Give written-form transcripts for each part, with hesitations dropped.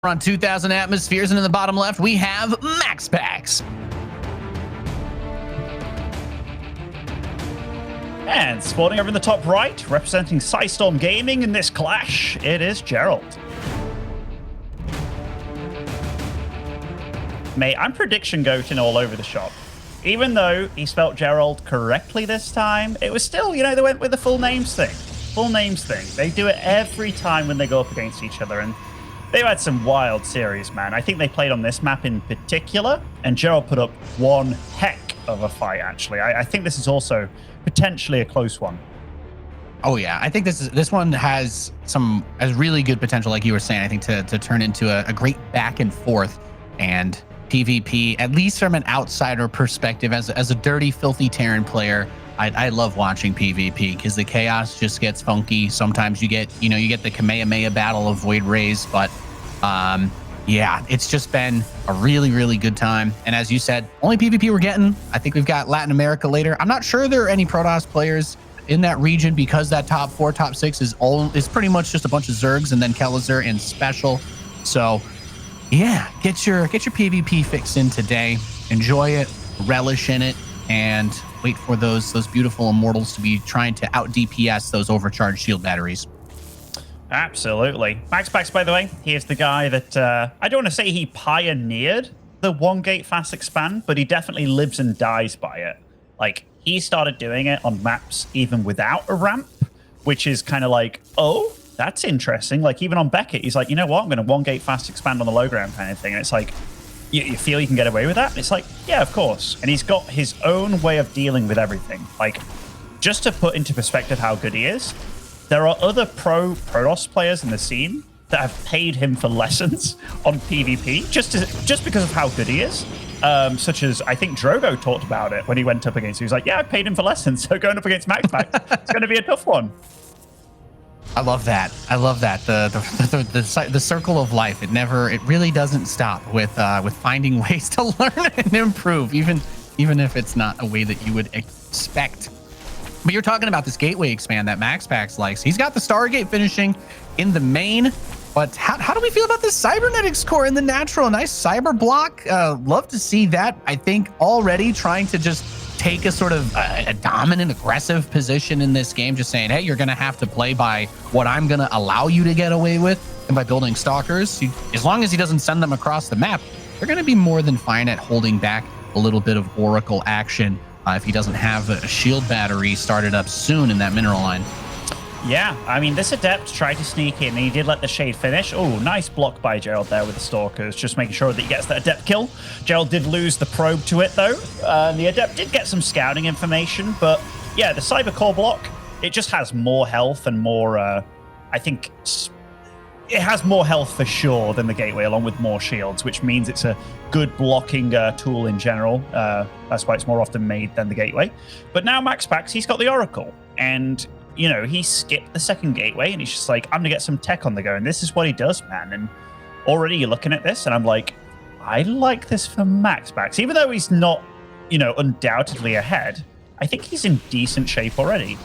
On 2,000 atmospheres, and in the bottom left, we have MaxPax. And spawning over in the top right, representing Psystorm Gaming in this clash, it is Gerald. Mate, I'm prediction goating all over the shop. Even though he spelt Gerald correctly this time, it was still, you know, they went with the full names thing. Full names thing. They do it every time when they go up against each other, and they've had some wild series, man. I think they played on this map in particular, and Gerald put up one heck of a fight, actually. I think this is also potentially a close one. Oh, yeah. I think this one has really good potential, like you were saying, I think, to turn into a great back and forth and PvP, at least from an outsider perspective. As a dirty, filthy Terran player, I love watching PvP because the chaos just gets funky. Sometimes you get the Kamehameha battle of Void Rays, but yeah, it's just been a really, really good time. And as you said, only PvP we're getting. I think we've got Latin America later. I'm not sure there are any Protoss players in that region because that top 4, top 6 is pretty much just a bunch of Zergs and then Kelazur and Special. So yeah, get your PvP fix in today. Enjoy it, relish in it, and wait for those beautiful immortals to be trying to out DPS those overcharged shield batteries. Absolutely. MaxPax, by the way, he is the guy that I don't want to say he pioneered the one gate fast expand, but he definitely lives and dies by it. Like, he started doing it on maps even without a ramp, which is kind of like, oh, that's interesting. Like, even on Beckett, he's like, you know what, I'm going to one gate fast expand on the low ground kind of thing. And it's like, you feel you can get away with that? And it's like, yeah, of course. And he's got his own way of dealing with everything. Like, just to put into perspective how good he is, there are other Protoss players in the scene that have paid him for lessons on PvP just because of how good he is. Such as, I think Drogo talked about it when he went up against him. He was like, yeah, I paid him for lessons, so going up against MaxPax, it's going to be a tough one. I love that. I love that. The circle of life. It really doesn't stop with finding ways to learn and improve, even if it's not a way that you would expect. But you're talking about this gateway expand that MaxPax likes. He's got the Stargate finishing in the main, but how do we feel about this cybernetics core in the natural? Nice cyber block. Love to see that. I think already trying to just take a sort of a dominant, aggressive position in this game, just saying, hey, you're going to have to play by what I'm going to allow you to get away with. And by building stalkers, as long as he doesn't send them across the map, they're going to be more than fine at holding back a little bit of Oracle action if he doesn't have a shield battery started up soon in that mineral line. Yeah, I mean, this Adept tried to sneak in, and he did let the Shade finish. Oh, nice block by Gerald there with the Stalkers, just making sure that he gets that Adept kill. Gerald did lose the probe to it, though. The Adept did get some scouting information, but yeah, the Cyber Core block, it just has more health and more, I think, it has more health for sure than the Gateway, along with more shields, which means it's a good blocking tool in general. That's why it's more often made than the Gateway. But now MaxPax, he's got the Oracle, and you know, he skipped the second gateway and he's just like, I'm going to get some tech on the go. And this is what he does, man. And already you're looking at this and I'm like, I like this for MaxPax. Even though he's not, you know, undoubtedly ahead, I think he's in decent shape already.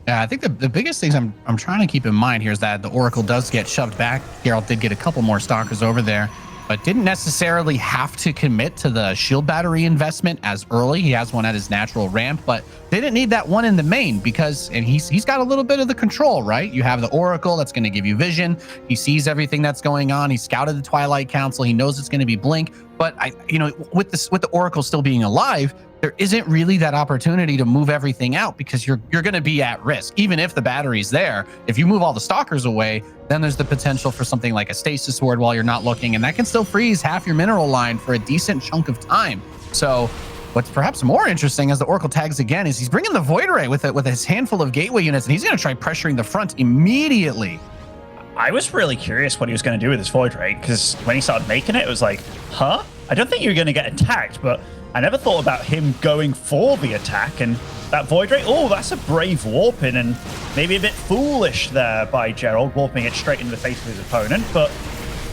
Yeah, I think the biggest things I'm trying to keep in mind here is that the Oracle does get shoved back. Gerald did get a couple more stalkers over there, but didn't necessarily have to commit to the shield battery investment as early. He has one at his natural ramp, but they didn't need that one in the main because, and he's got a little bit of the control, right? You have the Oracle that's going to give you vision. He sees everything that's going on. He scouted the Twilight Council. He knows it's going to be Blink, but with the Oracle still being alive, there isn't really that opportunity to move everything out because you're going to be at risk. Even if the battery's there, if you move all the stalkers away, then there's the potential for something like a stasis ward while you're not looking, and that can still freeze half your mineral line for a decent chunk of time. So what's perhaps more interesting as the Oracle tags again is he's bringing the Void Ray with his handful of gateway units, and he's going to try pressuring the front immediately. I was really curious what he was going to do with his Void Ray, because when he started making it, it was like, huh? I don't think you're going to get attacked, but I never thought about him going for the attack. And that Void Ray, oh, that's a brave warping, and maybe a bit foolish there by Gerald, warping it straight into the face of his opponent. But,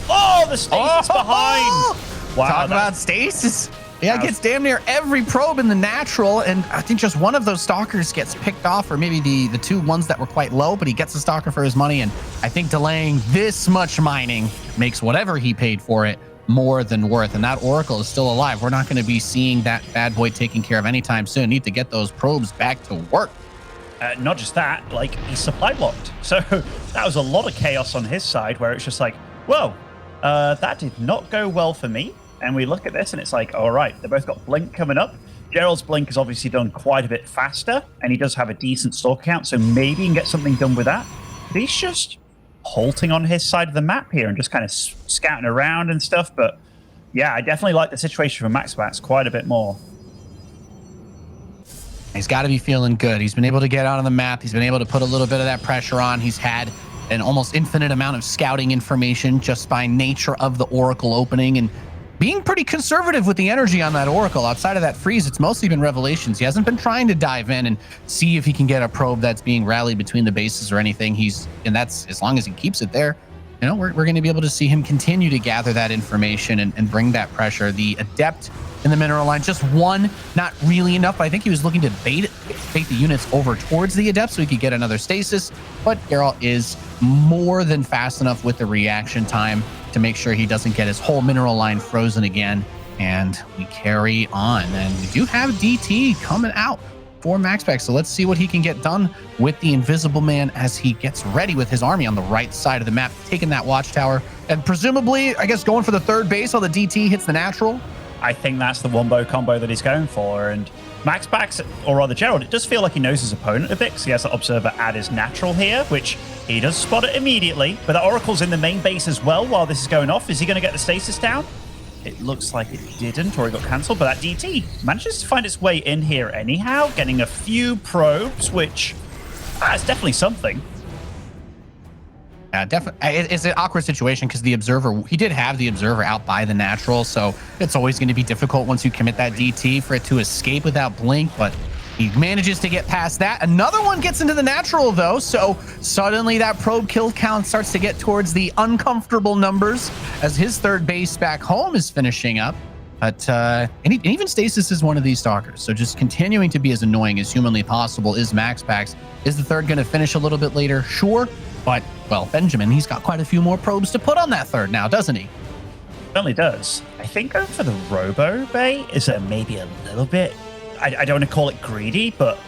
oh, the stasis behind. Wow, talk about stasis. Yeah, it gets damn near every probe in the natural, and I think just one of those stalkers gets picked off, or maybe the two ones that were quite low, but he gets the stalker for his money, and I think delaying this much mining makes whatever he paid for it more than worth, and that Oracle is still alive. We're not going to be seeing that bad boy taken care of anytime soon. Need to get those probes back to work. Not just that, like, he's supply blocked. So that was a lot of chaos on his side, where it's just like, whoa, that did not go well for me. And we look at this and it's like, all right, they both got blink coming up. Gerald's blink is obviously done quite a bit faster, and he does have a decent stalker count, so maybe he can get something done with that. But he's just halting on his side of the map here and just kind of scouting around and stuff. But yeah, I definitely like the situation for MaxPax quite a bit more. He's got to be feeling good. He's been able to get out on the map. He's been able to put a little bit of that pressure on. He's had an almost infinite amount of scouting information just by nature of the Oracle opening, and being pretty conservative with the energy on that Oracle. Outside of that freeze, it's mostly been revelations. He hasn't been trying to dive in and see if he can get a probe that's being rallied between the bases or anything. And that's, as long as he keeps it there, you know, we're going to be able to see him continue to gather that information and bring that pressure. The Adept in the mineral line, just one, not really enough. But I think he was looking to bait the units over towards the Adept so he could get another stasis. But Gerald is more than fast enough with the reaction time to make sure he doesn't get his whole mineral line frozen again. And we carry on. And we do have DT coming out for MaxPax. So let's see what he can get done with the Invisible Man as he gets ready with his army on the right side of the map, taking that watchtower. And presumably, I guess, going for the third base while the DT hits the natural. I think that's the wombo combo that he's going for. And MaxPax, or rather Gerald, it does feel like he knows his opponent a bit, because he has the Observer at his natural here, which he does spot it immediately. But the Oracle's in the main base as well while this is going off. Is he going to get the stasis down? It looks like it didn't, or it got cancelled, but that DT manages to find its way in here anyhow, getting a few probes, which is definitely something. Definitely, it's an awkward situation because the Observer, he did have the Observer out by the natural, so it's always going to be difficult once you commit that DT for it to escape without blink, but he manages to get past that. Another one gets into the natural, though, so suddenly that probe kill count starts to get towards the uncomfortable numbers as his third base back home is finishing up. But and even Stasis is one of these stalkers, so just continuing to be as annoying as humanly possible is MaxPax. Is the third going to finish a little bit later? Sure. But, well, Benjamin, he's got quite a few more probes to put on that third now, doesn't he? Certainly does. I think going for the Robo Bay is maybe a little bit, I don't want to call it greedy, but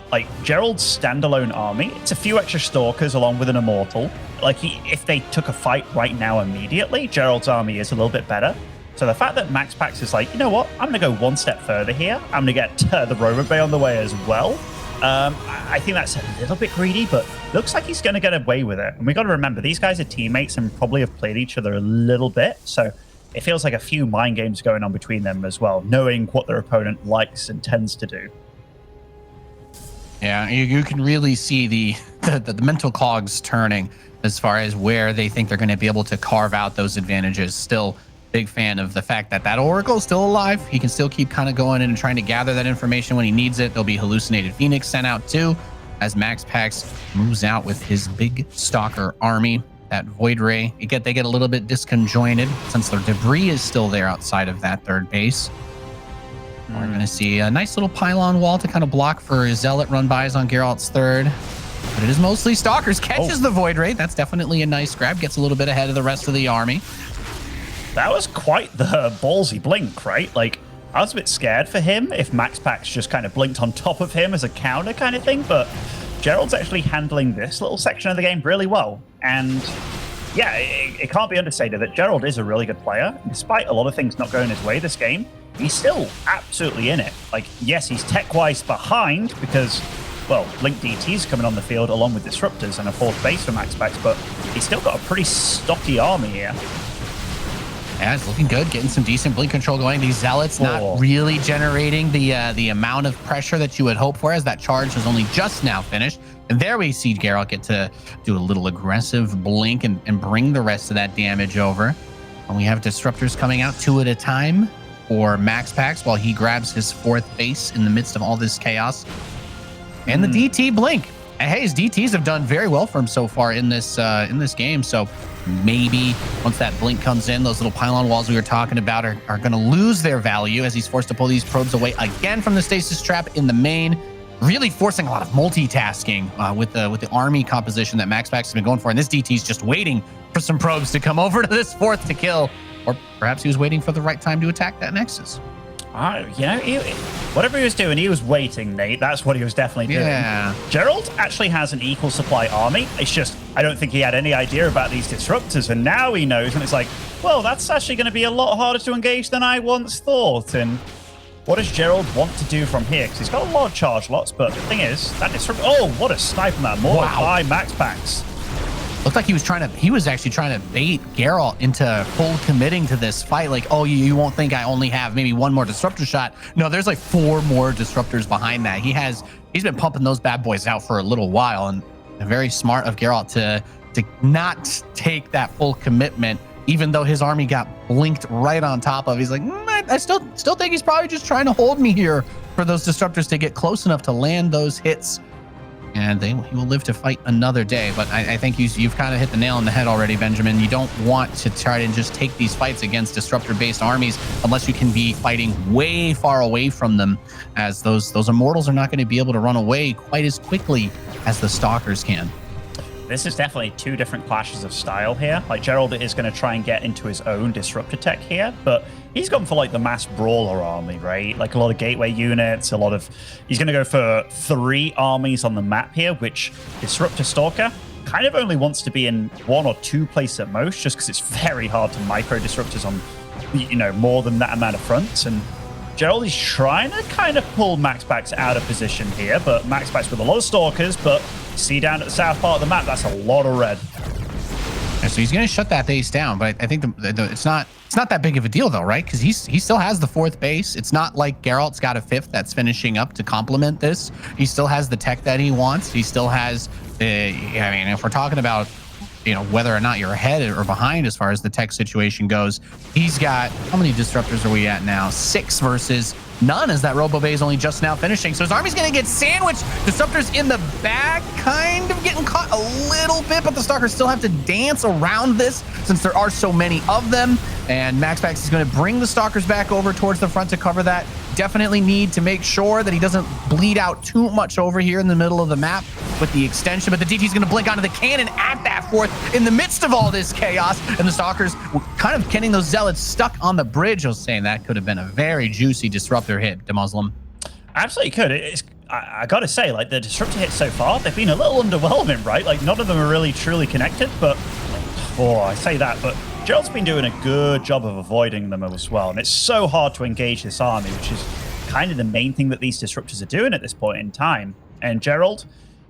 like Gerald's standalone army, it's a few extra stalkers along with an Immortal. Like if they took a fight right now immediately, Gerald's army is a little bit better. So the fact that MaxPax is like, you know what, I'm going to go one step further here. I'm going to get the Robo Bay on the way as well. I think that's a little bit greedy, but looks like he's going to get away with it. And we got to remember, these guys are teammates and probably have played each other a little bit. So it feels like a few mind games going on between them as well, knowing what their opponent likes and tends to do. Yeah, you can really see the mental cogs turning as far as where they think they're going to be able to carve out those advantages. Still big fan of the fact that that Oracle is still alive. He can still keep kind of going in and trying to gather that information when he needs it. There'll be Hallucinated Phoenix sent out too as MaxPax moves out with his big stalker army. That Void Ray, they get a little bit disconjointed since the debris is still there outside of that third base. We're going to see a nice little pylon wall to kind of block for Zealot run-bys on Geralt's third. But it is mostly stalkers. Catches the Void Ray. That's definitely a nice grab. Gets a little bit ahead of the rest of the army. That was quite the ballsy blink, right? Like, I was a bit scared for him if MaxPax just kind of blinked on top of him as a counter kind of thing, but Gerald's actually handling this little section of the game really well. And yeah, it can't be understated that Gerald is a really good player. Despite a lot of things not going his way this game, he's still absolutely in it. Like, yes, he's tech-wise behind because, well, Blink DT's coming on the field along with Disruptors and a fourth base for MaxPax, but he's still got a pretty stocky army here. Yeah, it's looking good, getting some decent blink control going. These Zealots not really generating the amount of pressure that you would hope for, as that charge has only just now finished. And there we see Gerald get to do a little aggressive blink and bring the rest of that damage over. And we have Disruptors coming out 2 at a time for MaxPax while he grabs his fourth base in the midst of all this chaos. And the DT blink. And hey, his DTs have done very well for him so far in this game. So maybe once that blink comes in, those little pylon walls we were talking about are going to lose their value as he's forced to pull these probes away again from the stasis trap in the main, really forcing a lot of multitasking with the army composition that MaxPax has been going for. And this DT is just waiting for some probes to come over to this fourth to kill, or perhaps he was waiting for the right time to attack that Nexus. You know, whatever he was doing, he was waiting, Nate. That's what he was definitely doing. Yeah. Gerald actually has an equal supply army. It's just, I don't think he had any idea about these disruptors, and now he knows, and it's like, well, that's actually going to be a lot harder to engage than I once thought. And what does Gerald want to do from here? Because he's got a lot of charge lots, but the thing is, that disrupt. Oh, what a snipe on that! More by MaxPax. Looked like he was actually trying to bait Gerald into full committing to this fight. Like, oh, you won't think I only have maybe one more disruptor shot. No, there's like 4 more disruptors behind that. He's been pumping those bad boys out for a little while, and very smart of Gerald to not take that full commitment, even though his army got blinked right on top of. He's like, I still think he's probably just trying to hold me here for those disruptors to get close enough to land those hits. And he will live to fight another day. But I think you've kind of hit the nail on the head already, Benjamin. You don't want to try to just take these fights against disruptor-based armies unless you can be fighting way far away from them, as those immortals are not going to be able to run away quite as quickly as the stalkers can. This is definitely 2 different clashes of style here. Like, Gerald is going to try and get into his own disruptor tech here, but he's gone for like the mass brawler army, right? Like a lot of gateway units, he's going to go for 3 armies on the map here, which Disruptor Stalker kind of only wants to be in 1 or 2 places at most, just because it's very hard to micro disruptors on, you know, more than that amount of fronts. And Gerald is trying to kind of pull MaxPax out of position here, but MaxPax with a lot of stalkers, but see down at the south part of the map, that's a lot of red. And so he's going to shut that base down, but I think it's not that big of a deal though, right? Because he still has the 4th base. It's not like Geralt's got a 5th that's finishing up to complement this. He still has the tech that he wants. He still has I mean, if we're talking about, you know, whether or not you're ahead or behind as far as the tech situation goes, he's got, how many disruptors are we at now? 6 versus none, as that Robo Bay is only just now finishing. So his army's going to get sandwiched. Disruptors in the back, kind of getting caught a little bit, but the Stalkers still have to dance around this since there are so many of them. And MaxPax is going to bring the Stalkers back over towards the front to cover that. Definitely need to make sure that he doesn't bleed out too much over here in the middle of the map with the extension, but the DT is going to blink onto the cannon at that 4th in the midst of all this chaos, and the Stalkers were kind of getting those Zealots stuck on the bridge. I was saying that could have been a very juicy disruptor hit, the Muslim. Absolutely could. I gotta say, like, the disruptor hits so far, they've been a little underwhelming, right? Like, none of them are really truly connected, but I say that, but Gerald's been doing a good job of avoiding them as well, and it's so hard to engage this army, which is kind of the main thing that these disruptors are doing at this point in time. And Gerald,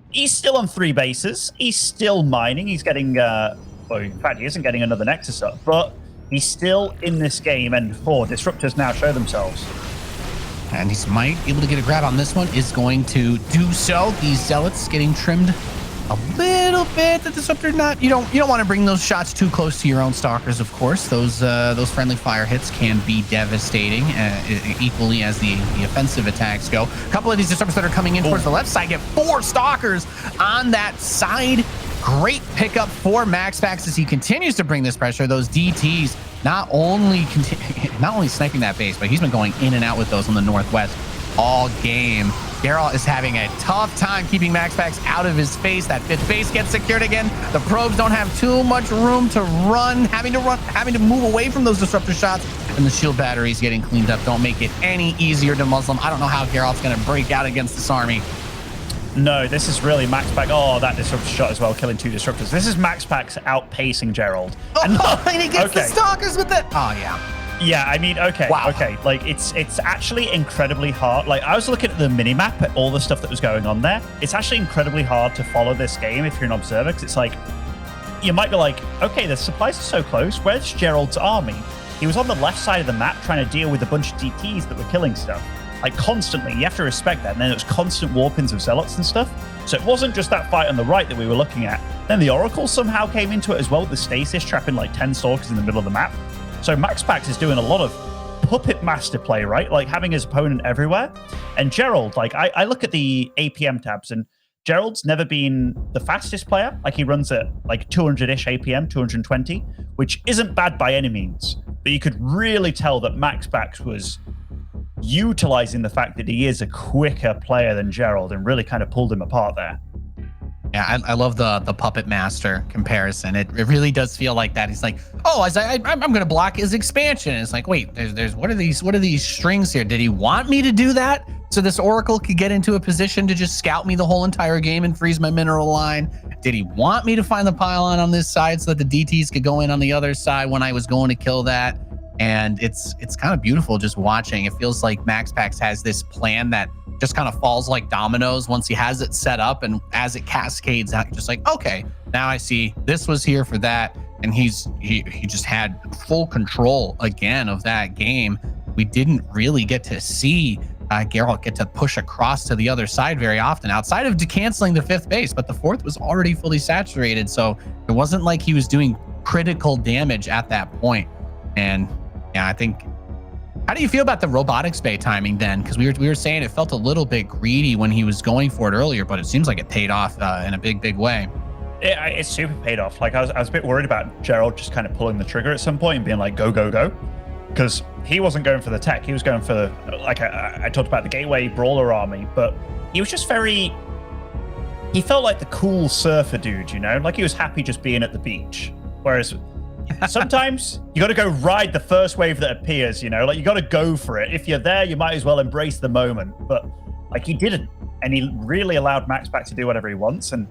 he's still on 3 bases. He's still mining. He's getting, well, in fact, he isn't getting another Nexus up, but he's still in this game, and 4 disruptors now show themselves. And he might be able to get a grab on this one, is going to do so. These Zealots getting trimmed a little bit. The disruptor not, you don't want to bring those shots too close to your own stalkers, of course. Those friendly fire hits can be devastating, equally as the offensive attacks go. A couple of these disruptors that are coming in towards the left side get 4 stalkers on that side. Great pickup for MaxPax as he continues to bring this pressure. Those DTs not only sniping that base, but he's been going in and out with those on the northwest all game. Gerald is having a tough time keeping MaxPax out of his face. That 5th base gets secured again. The probes don't have too much room to run, having to move away from those disruptor shots, and the shield batteries getting cleaned up don't make it any easier to Muslim. I don't know how Gerald's going to break out against this army. No, this is really MaxPax. Oh, that disruptor shot as well, killing 2 disruptors. This is MaxPax outpacing Gerald. And he gets the stalkers with it. Oh, yeah. Yeah, I mean, okay, wow. Okay. Like, it's actually incredibly hard. Like, I was looking at the minimap at all the stuff that was going on there. It's actually incredibly hard to follow this game if you're an observer, because it's like, you might be like, okay, the supplies are so close. Where's Gerald's army? He was on the left side of the map trying to deal with a bunch of DTs that were killing stuff. Like, constantly. You have to respect that. And then it was constant warpings of Zealots and stuff. So it wasn't just that fight on the right that we were looking at. Then the Oracle somehow came into it as well, with the stasis trapping like 10 stalkers in the middle of the map. So MaxPax is doing a lot of puppet master play, right? Like, having his opponent everywhere. And Gerald, like, I look at the APM tabs, and Gerald's never been the fastest player. Like, he runs at like 200-ish APM, 220, which isn't bad by any means. But you could really tell that MaxPax was utilizing the fact that he is a quicker player than Gerald and really kind of pulled him apart there. Yeah, I love the Puppet Master comparison. It really does feel like that. He's like, oh, I'm going to block his expansion. And it's like, wait, there's what are these strings here? Did he want me to do that so this Oracle could get into a position to just scout me the whole entire game and freeze my mineral line? Did he want me to find the pylon on this side so that the DTs could go in on the other side when I was going to kill that? And it's kind of beautiful just watching. It feels like MaxPax has this plan that just kind of falls like dominoes once he has it set up, and as it cascades out, you're just like, okay, now I see this was here for that. And he just had full control again of that game. We didn't really get to see Gerald get to push across to the other side very often, outside of canceling the 5th base, but the 4th was already fully saturated, so it wasn't like he was doing critical damage at that point. And yeah, I think, how do you feel about the robotics bay timing then? Because we were saying it felt a little bit greedy when he was going for it earlier, but it seems like it paid off in a big way. It's super paid off. Like, I was a bit worried about Gerald just kind of pulling the trigger at some point and being like, go, go, go. Because he wasn't going for the tech. He was going for, like, I talked about the gateway brawler army, but he was just he felt like the cool surfer dude, you know? Like, he was happy just being at the beach. Whereas sometimes you got to go ride the first wave that appears, you know? Like, you got to go for it. If you're there, you might as well embrace the moment. But, like, he didn't. And he really allowed MaxPax to do whatever he wants. And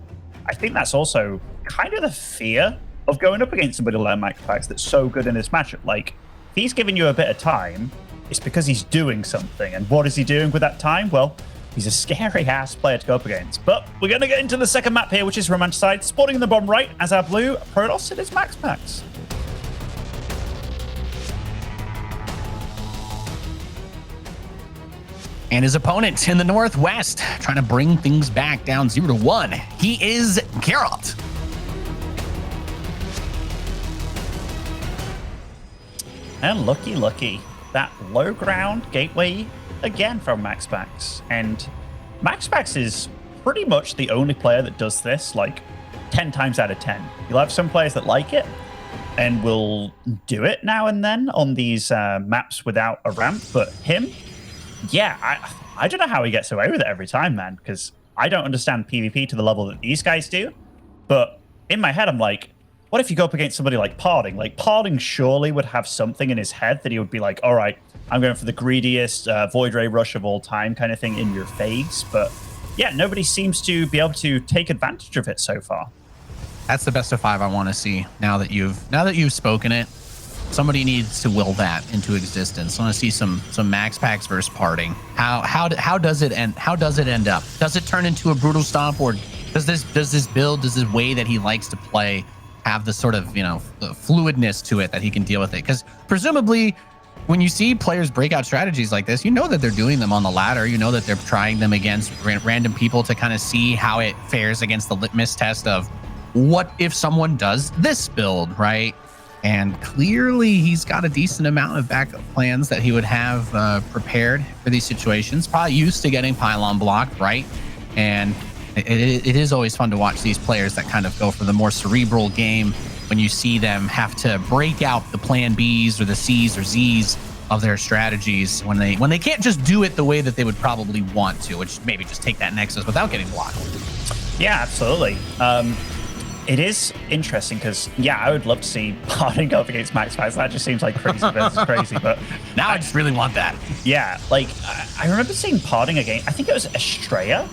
I think that's also kind of the fear of going up against somebody like MaxPax that's so good in this matchup. Like, if he's giving you a bit of time, it's because he's doing something. And what is he doing with that time? Well, he's a scary-ass player to go up against. But we're going to get into the second map here, which is Romanticide. Spawning in the bottom right as our blue Protoss, it is MaxPax. And his opponent in the northwest, trying to bring things back down 0-1. He is Gerald. And lucky, that low ground gateway again from MaxPax. And MaxPax is pretty much the only player that does this, like, 10 times out of 10. You'll have some players that like it and will do it now and then on these maps without a ramp, but him, yeah, I don't know how he gets away with it every time, man, because I don't understand PvP to the level that these guys do. But in my head, I'm like, what if you go up against somebody like Parding? Like, Parding surely would have something in his head that he would be like, all right, I'm going for the greediest Void Ray rush of all time kind of thing in your face. But yeah, nobody seems to be able to take advantage of it so far. That's the best of 5 I want to see now that you've spoken it. Somebody needs to will that into existence. I want to see some MaxPax versus Parding. How does it end? How does it end up? Does it turn into a brutal stomp, or does this way that he likes to play have the sort of, you know, the fluidness to it that he can deal with it? Because presumably, when you see players break out strategies like this, you know that they're doing them on the ladder. You know that they're trying them against random people to kind of see how it fares against the litmus test of what if someone does this build, right? And clearly he's got a decent amount of backup plans that he would have prepared for these situations. Probably used to getting pylon blocked, right? And it is always fun to watch these players that kind of go for the more cerebral game when you see them have to break out the plan Bs or the Cs or Zs of their strategies when they can't just do it the way that they would probably want to, which maybe just take that Nexus without getting blocked. Yeah, absolutely. It is interesting because, yeah, I would love to see Parding go up against MaxPax. That just seems like crazy versus crazy. But now I just really want that. Yeah, like, I remember seeing Parding again. I think it was Estrella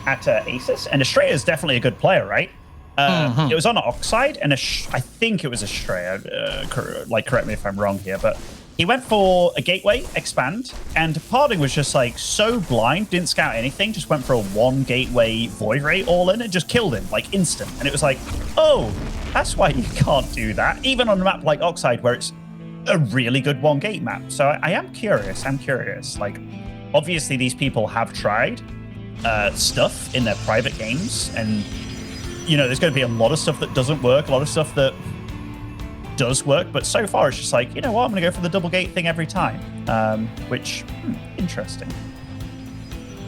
at Asus. And Estrella is definitely a good player, right? It was on Oxide, and I think it was Estrella. Correct me if I'm wrong here, but he went for a gateway expand, and Parding was just like so blind, didn't scout anything, just went for a 1 gateway Void Ray all in and just killed him like instant. And it was like, oh, that's why you can't do that, even on a map like Oxide where it's a really good 1 gate map. So I am curious. Like, obviously these people have tried stuff in their private games, and you know, there's going to be a lot of stuff that doesn't work, a lot of stuff that does work, but so far it's just like, you know what, I'm gonna go for the double gate thing every time, which interesting.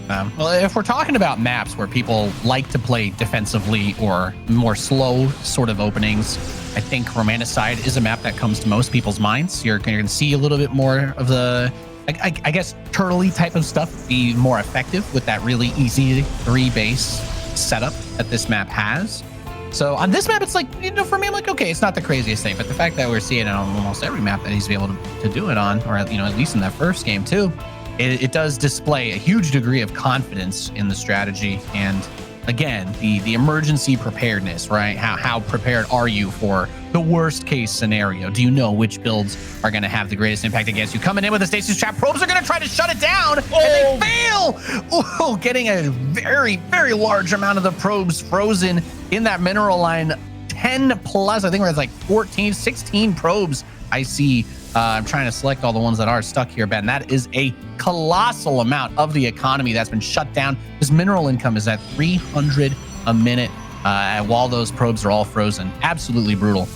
Well, if we're talking about maps where people like to play defensively or more slow sort of openings, I think Romanticide is a map that comes to most people's minds. You're going to see a little bit more of the, I guess, turtley type of stuff be more effective with that really easy 3-base setup that this map has. So on this map, it's like, for me, I'm like, okay, it's not the craziest thing, but the fact that we're seeing it on almost every map that he's able to do it on, or, at least in that first game too, it does display a huge degree of confidence in the strategy. And again, the emergency preparedness, right? How prepared are you for the worst case scenario? Do you know which builds are going to have the greatest impact against you? Coming in with a stasis trap, probes are going to try to shut it down, and they fail. Oh, getting a very, very large amount of the probes frozen in that mineral line. 10 plus, I think we're at like 14, 16 probes I see. I'm trying to select all the ones that are stuck here, Ben. That is a colossal amount of the economy that's been shut down. His mineral income is at 300 a minute while those probes are all frozen. Absolutely brutal.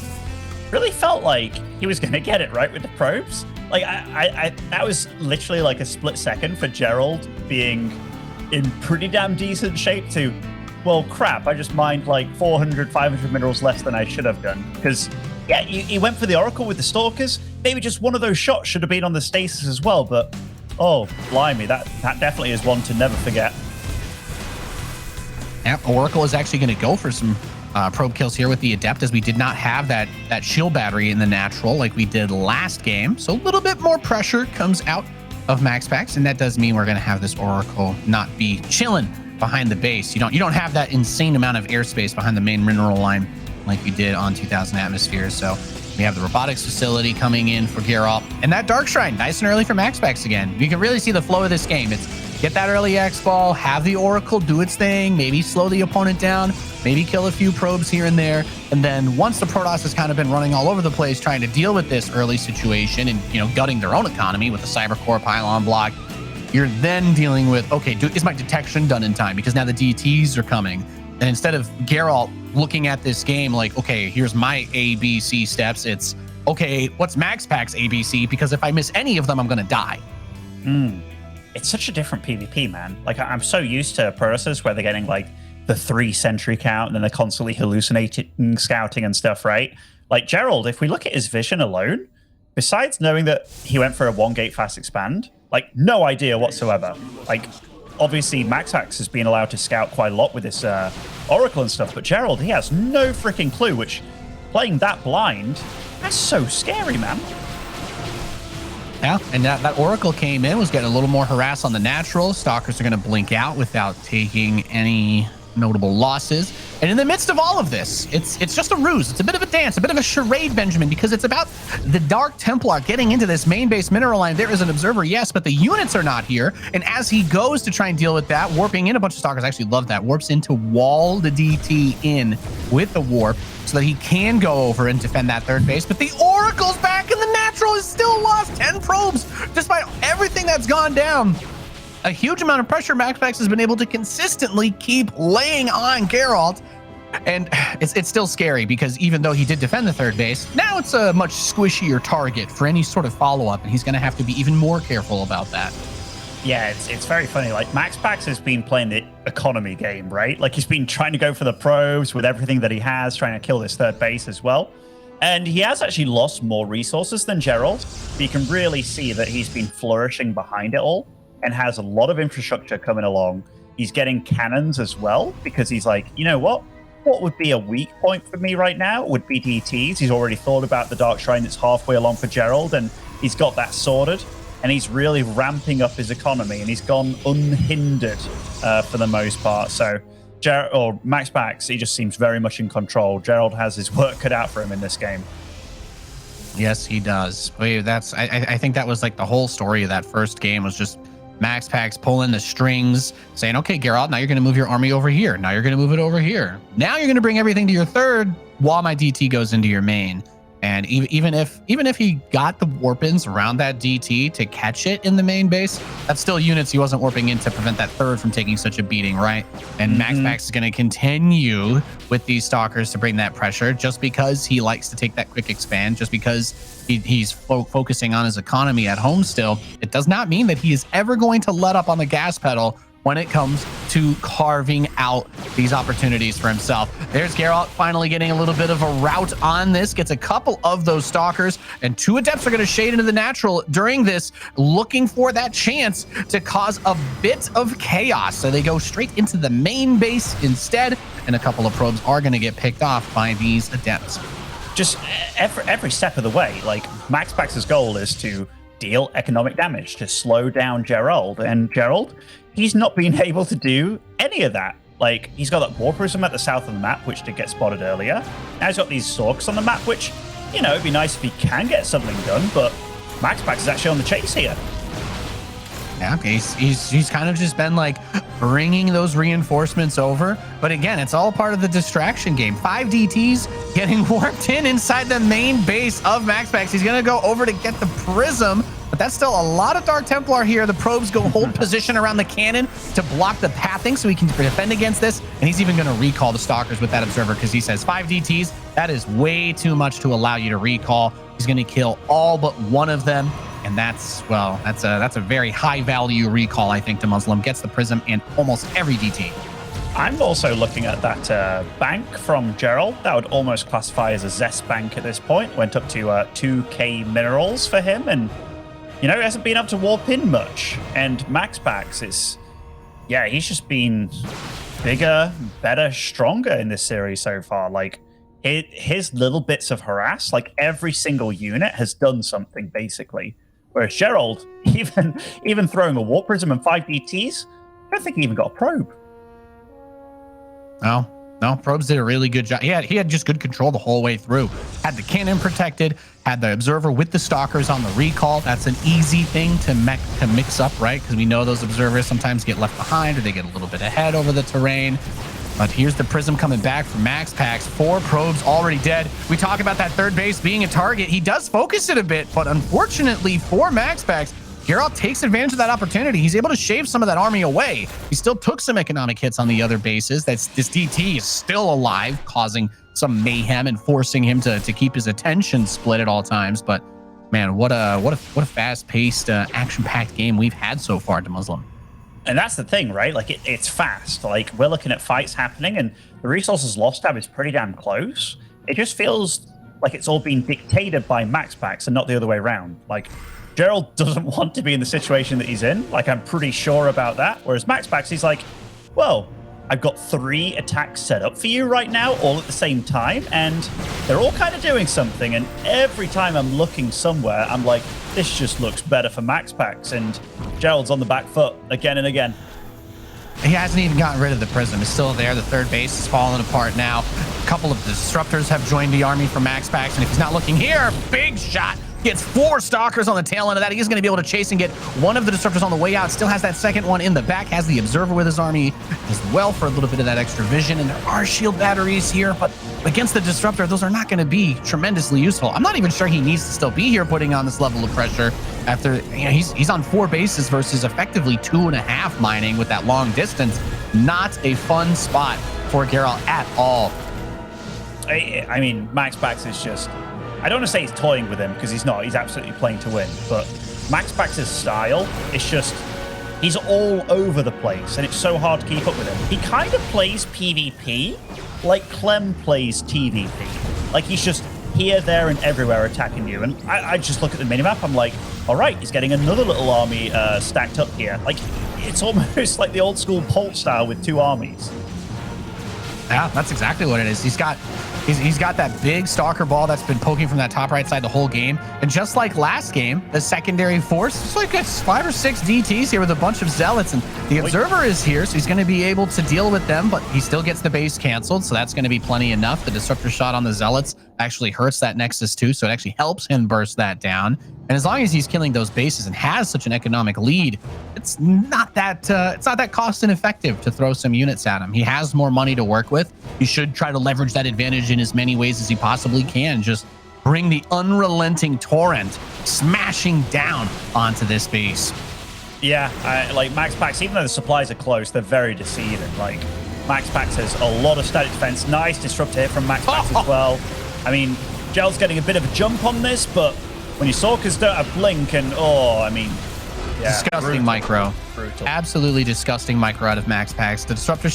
Really felt like he was going to get it right with the probes. Like, I that was literally like a split second for Gerald being in pretty damn decent shape to, well, crap, I just mined like 400, 500 minerals less than I should have done. Because, yeah, he went for the Oracle with the Stalkers. Maybe just one of those shots should have been on the stasis as well, but oh, blimey, that definitely is one to never forget. Yep, Oracle is actually going to go for some probe kills here with the Adept, as we did not have that shield battery in the natural like we did last game. So a little bit more pressure comes out of MaxPax, and that does mean we're going to have this Oracle not be chilling behind the base. You don't have that insane amount of airspace behind the main mineral line like we did on 2000 Atmosphere. So we have the robotics facility coming in for Gerald, and that Dark Shrine nice and early for MaxPax again. You can really see the flow of this game. It's get that early X ball, have the Oracle do its thing, maybe slow the opponent down, maybe kill a few probes here and there, and then once the Protoss has kind of been running all over the place trying to deal with this early situation and gutting their own economy with the Cyber Core pylon block, you're then dealing with, okay, is my detection done in time? Because now the DTs are coming. And instead of Geralt looking at this game like, okay, here's my ABC steps, it's, okay, what's MaxPax ABC? Because if I miss any of them, I'm going to die. It's such a different PvP, man. Like, I'm so used to Protosses where they're getting like the 3 sentry count and then they're constantly hallucinating, scouting and stuff, right? Like Gerald, if we look at his vision alone, besides knowing that he went for a 1-gate fast expand, like no idea whatsoever. Like, obviously, MaxPax has been allowed to scout quite a lot with this Oracle and stuff, but Gerald, he has no freaking clue, which, playing that blind, that's so scary, man. Yeah, and that Oracle came in, was getting a little more harass on the natural. Stalkers are going to blink out without taking any notable losses. And in the midst of all of this, it's just a ruse. It's a bit of a dance, a bit of a charade, Benjamin, because it's about the Dark Templar getting into this main base mineral line. There is an observer, yes, but the units are not here. And as he goes to try and deal with that, warping in a bunch of Stalkers, I actually love that, warps in to wall the DT in with the warp so that he can go over and defend that third base. But the Oracle's back and the natural is still lost 10 probes despite everything that's gone down. A huge amount of pressure MaxPax has been able to consistently keep laying on Geralt. And it's still scary because even though he did defend the third base, now it's a much squishier target for any sort of follow-up, and he's going to have to be even more careful about that. Yeah, it's very funny. Like, MaxPax has been playing the economy game, right? Like, he's been trying to go for the probes with everything that he has, trying to kill this third base as well. And he has actually lost more resources than Gerald. But you can really see that he's been flourishing behind it all and has a lot of infrastructure coming along. He's getting cannons as well because he's like, you know what? What would be a weak point for me right now would be DTs. He's already thought about the Dark Shrine that's halfway along for Gerald, and he's got that sorted. And he's really ramping up his economy, and he's gone unhindered for the most part. So MaxPax, he just seems very much in control. Gerald has his work cut out for him in this game. Yes, he does. I think that was like the whole story of that first game was just MaxPax pulling the strings, saying, okay, Geralt, now you're going to move your army over here. Now you're going to move it over here. Now you're going to bring everything to your third while my DT goes into your main. And even if he got the warp-ins around that DT to catch it in the main base, that's still units he wasn't warping in to prevent that third from taking such a beating, right? And MaxPax is going to continue with these Stalkers to bring that pressure just because he likes to take that quick expand, just because he's focusing on his economy at home still. It does not mean that he is ever going to let up on the gas pedal when it comes to carving out these opportunities for himself. There's Gerald finally getting a little bit of a route on this, gets a couple of those stalkers, and 2 adepts are going to shade into the natural during this, looking for that chance to cause a bit of chaos. So they go straight into the main base instead, and a couple of probes are going to get picked off by these adepts. Just every step of the way, like MaxPax's goal is to deal economic damage, to slow down Gerald, and Gerald, he's not been able to do any of that. Like, he's got that War Prism at the south of the map, which did get spotted earlier. Now he's got these Sorks on the map, which, you know, it'd be nice if he can get something done, but MaxPax is actually on the chase here. Yeah, he's kind of just been like bringing those reinforcements over. But again, it's all part of the distraction game. 5 DTs getting warped inside the main base of MaxPax. He's going to go over to get the Prism, but that's still a lot of Dark Templar here. The probes go hold position around the cannon to block the pathing so he can defend against this. And he's even going to recall the Stalkers with that Observer because he says 5 DTs, that is way too much to allow you to recall. He's going to kill all but one of them. And that's a very high value recall, I think, to Muslim. Gets the Prism and almost every DT. I'm also looking at that bank from Gerald. That would almost classify as a Zest bank at this point. Went up to 2k minerals for him. And, you know, he hasn't been able to warp in much. And MaxPax is, yeah, he's just been bigger, better, stronger in this series so far. Like, his little bits of harass, like every single unit has done something, basically. Whereas Gerald, even throwing a Warp Prism and 5 DTs, I don't think he even got a probe. No, probes did a really good job. He had just good control the whole way through. Had the cannon protected, had the Observer with the Stalkers on the recall. That's an easy thing to mix up, right? Because we know those Observers sometimes get left behind or they get a little bit ahead over the terrain. But here's the Prism coming back from MaxPax. 4 probes already dead. We talk about that third base being a target. He does focus it a bit, but unfortunately for MaxPax, Gerald takes advantage of that opportunity. He's able to shave some of that army away. He still took some economic hits on the other bases. This DT is still alive, causing some mayhem and forcing him to keep his attention split at all times. But man, what a fast-paced, action-packed game we've had so far to Muslim. And that's the thing, right? Like, it's fast. Like, we're looking at fights happening, and the resources lost tab is pretty damn close. It just feels like it's all being dictated by MaxPax and not the other way around. Like, Gerald doesn't want to be in the situation that he's in. Like, I'm pretty sure about that. Whereas MaxPax, he's like, well, I've got 3 attacks set up for you right now, all at the same time, and they're all kind of doing something. And every time I'm looking somewhere, I'm like, this just looks better for MaxPax. And Gerald's on the back foot again and again. He hasn't even gotten rid of the Prism. It's still there. The third base is falling apart now. A couple of disruptors have joined the army for MaxPax, and if he's not looking here, big shot. Gets 4 Stalkers on the tail end of that. He's going to be able to chase and get one of the disruptors on the way out. Still has that second one in the back. Has the Observer with his army as well for a little bit of that extra vision. And there are shield batteries here, but against the disruptor, those are not going to be tremendously useful. I'm not even sure he needs to still be here putting on this level of pressure after, you know, he's on 4 bases versus effectively 2.5 mining with that long distance. Not a fun spot for Gerald at all. I mean, MaxPax is just, I don't want to say he's toying with him because he's not. He's absolutely playing to win. But MaxPax's style, it's just, he's all over the place, and it's so hard to keep up with him. He kind of plays PvP like Clem plays TvP. Like, he's just here, there, and everywhere attacking you. And I just look at the minimap, I'm like, all right, he's getting another little army stacked up here. Like, it's almost like the old school Bolt style with 2 armies. Yeah, that's exactly what it is. He's got that big Stalker ball that's been poking from that top right side the whole game. And just like last game, the secondary force, it's like it's 5 or 6 DTs here with a bunch of Zealots. And the Observer is here, so he's going to be able to deal with them, but he still gets the base canceled, so that's going to be plenty enough. The Disruptor shot on the Zealots actually hurts that Nexus too, so it actually helps him burst that down. And as long as he's killing those bases and has such an economic lead, it's not that cost ineffective to throw some units at him. He has more money to work with. He should try to leverage that advantage in as many ways as he possibly can. Just bring the unrelenting torrent smashing down onto this base. Yeah, like MaxPax, even though the supplies are close, they're very deceiving. Like, MaxPax has a lot of static defense. Nice disruptor here from MaxPax as well. I mean, Gerald's getting a bit of a jump on this, but when your Sorkers don't have blink and, I mean, Disgusting brutal. micro. Brutal. Absolutely disgusting micro out of MaxPax. The disruptor